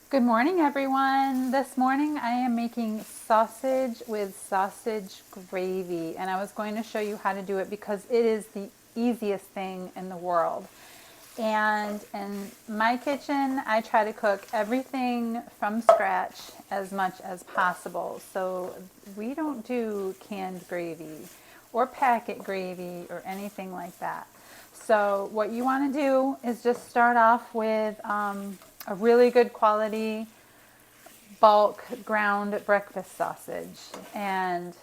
Good morning, everyone. This morning I am making sausage with sausage gravy, and I was going to show you how to do it because it is the easiest thing in the world. And in my kitchen, I try to cook everything from scratch as much as possible. So we don't do canned gravy or packet gravy or anything like that. So what you want to do is just start off with a really good quality bulk ground breakfast sausage, and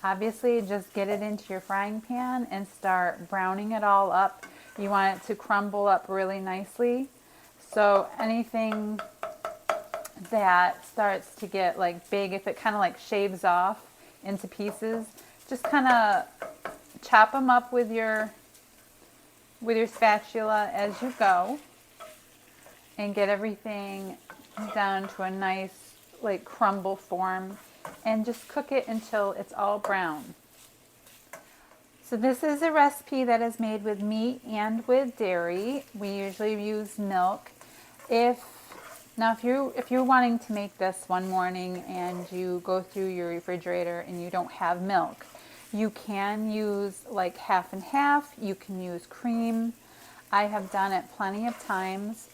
obviously just get it into your frying pan and start browning it all up. You want it to crumble up really nicely. So anything that starts to get like big, if it kind of like shaves off into pieces, just kind of chop them up with your spatula as you go and get everything down to a nice like crumble form, and just cook it until it's all brown. So this is a recipe that is made with meat and with dairy. We usually use milk. If you're wanting to make this one morning and you go through your refrigerator and you don't have milk, you can use like half and half. You can use cream. I have done it plenty of times.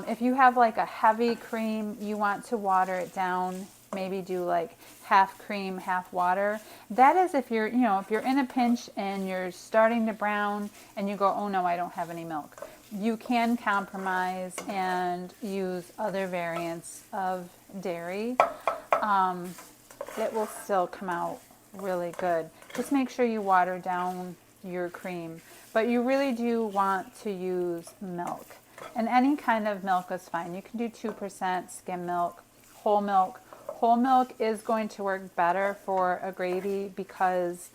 If you have like a heavy cream, you want to water it down, maybe do like half cream, half water. That is if you're in a pinch and you're starting to brown and you go, oh no, I don't have any milk. You can compromise and use other variants of dairy. It will still come out really good. Just make sure you water down your cream. But you really do want to use milk. And any kind of milk is fine. You can do 2% skim milk, whole milk. Whole milk is going to work better for a gravy because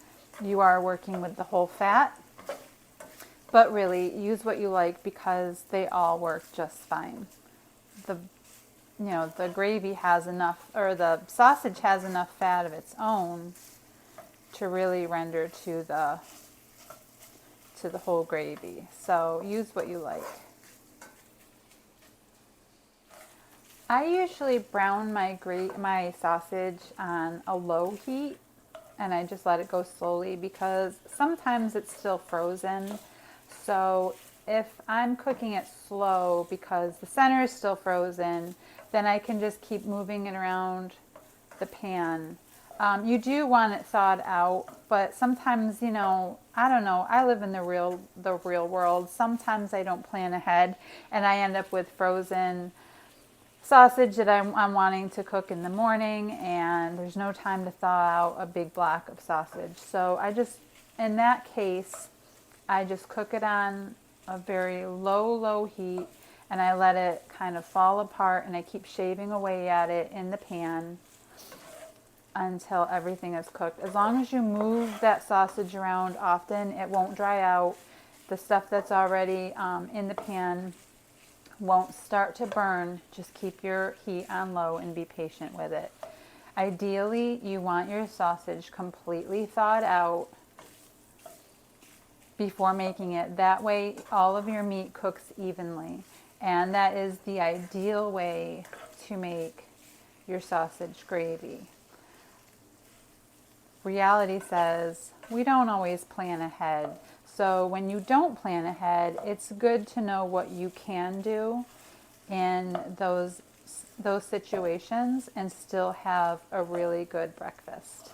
you are working with the whole fat. But really, use what you like because they all work just fine. The the gravy has enough, or the sausage has enough fat of its own to really render to the whole gravy. So use what you like. I usually brown my sausage on a low heat, and I just let it go slowly because sometimes it's still frozen. So if I'm cooking it slow because the center is still frozen, then I can just keep moving it around the pan. You do want it thawed out, but sometimes, I don't know. I live in the real world. Sometimes I don't plan ahead, and I end up with frozen sausage that I'm wanting to cook in the morning, and there's no time to thaw out a big block of sausage. So in that case, I just cook it on a very low heat, and I let it kind of fall apart, and I keep shaving away at it in the pan until everything is cooked. As long as you move that sausage around often, it won't dry out. The stuff that's already in the pan won't start to burn. Just keep your heat on low and be patient with it. Ideally, you want your sausage completely thawed out before making it. That way, all of your meat cooks evenly. And that is the ideal way to make your sausage gravy. Reality says we don't always plan ahead. So when you don't plan ahead, it's good to know what you can do in those situations and still have a really good breakfast.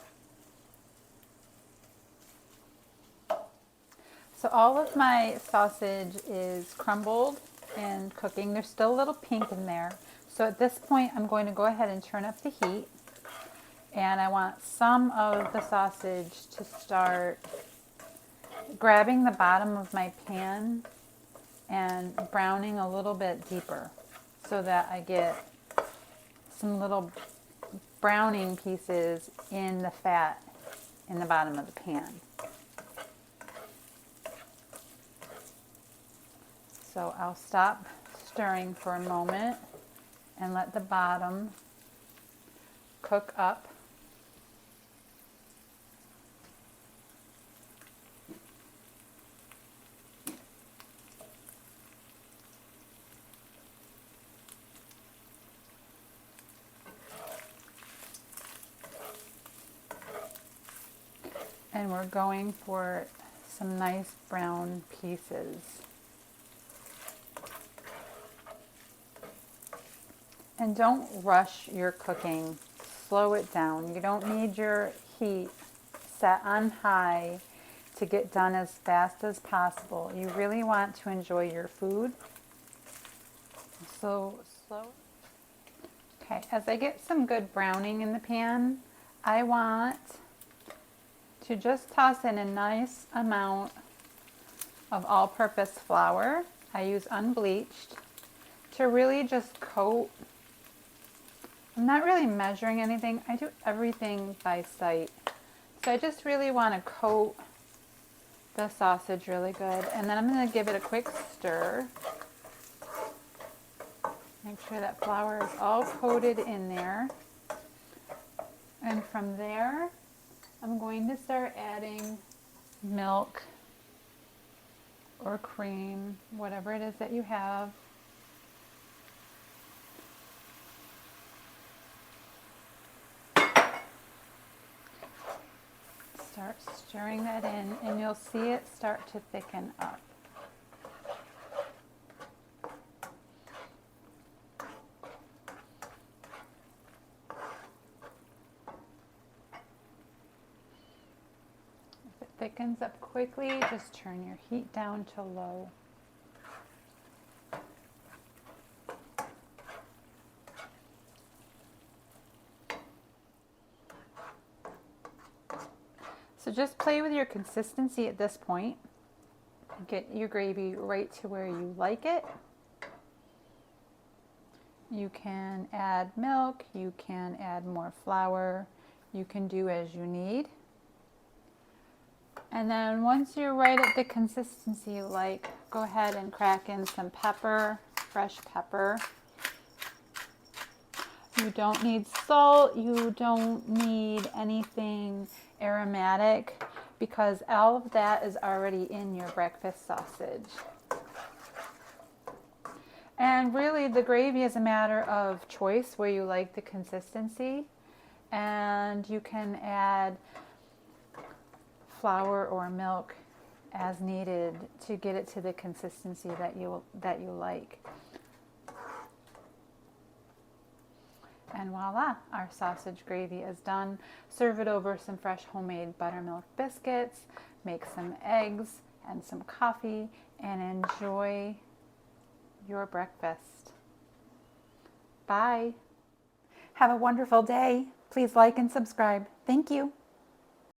So all of my sausage is crumbled and cooking. There's still a little pink in there. So at this point, I'm going to go ahead and turn up the heat. And I want some of the sausage to start grabbing the bottom of my pan and browning a little bit deeper so that I get some little browning pieces in the fat in the bottom of the pan. So I'll stop stirring for a moment and let the bottom cook up. And we're going for some nice brown pieces. And don't rush your cooking. Slow it down. You don't need your heat set on high to get done as fast as possible. You really want to enjoy your food. So slow. Okay, as I get some good browning in the pan, I want to just toss in a nice amount of all-purpose flour. I use unbleached to really just coat. I'm not really measuring anything. I do everything by sight. So I just really want to coat the sausage really good. And then I'm going to give it a quick stir. Make sure that flour is all coated in there. And from there, I'm going to start adding milk or cream, whatever it is that you have. Start stirring that in, and you'll see it start to thicken up. If it thickens up quickly, just turn your heat down to low. So just play with your consistency at this point. Get your gravy right to where you like it. You can add milk, you can add more flour, you can do as you need. And then once you're right at the consistency you like, go ahead and crack in some pepper, fresh pepper. You don't need salt, you don't need anything aromatic because all of that is already in your breakfast sausage. And really the gravy is a matter of choice where you like the consistency, and you can add flour or milk as needed to get it to the consistency that you like. And voila, our sausage gravy is done. Serve it over some fresh homemade buttermilk biscuits, make some eggs and some coffee, and enjoy your breakfast. Bye. Have a wonderful day. Please like and subscribe. Thank you.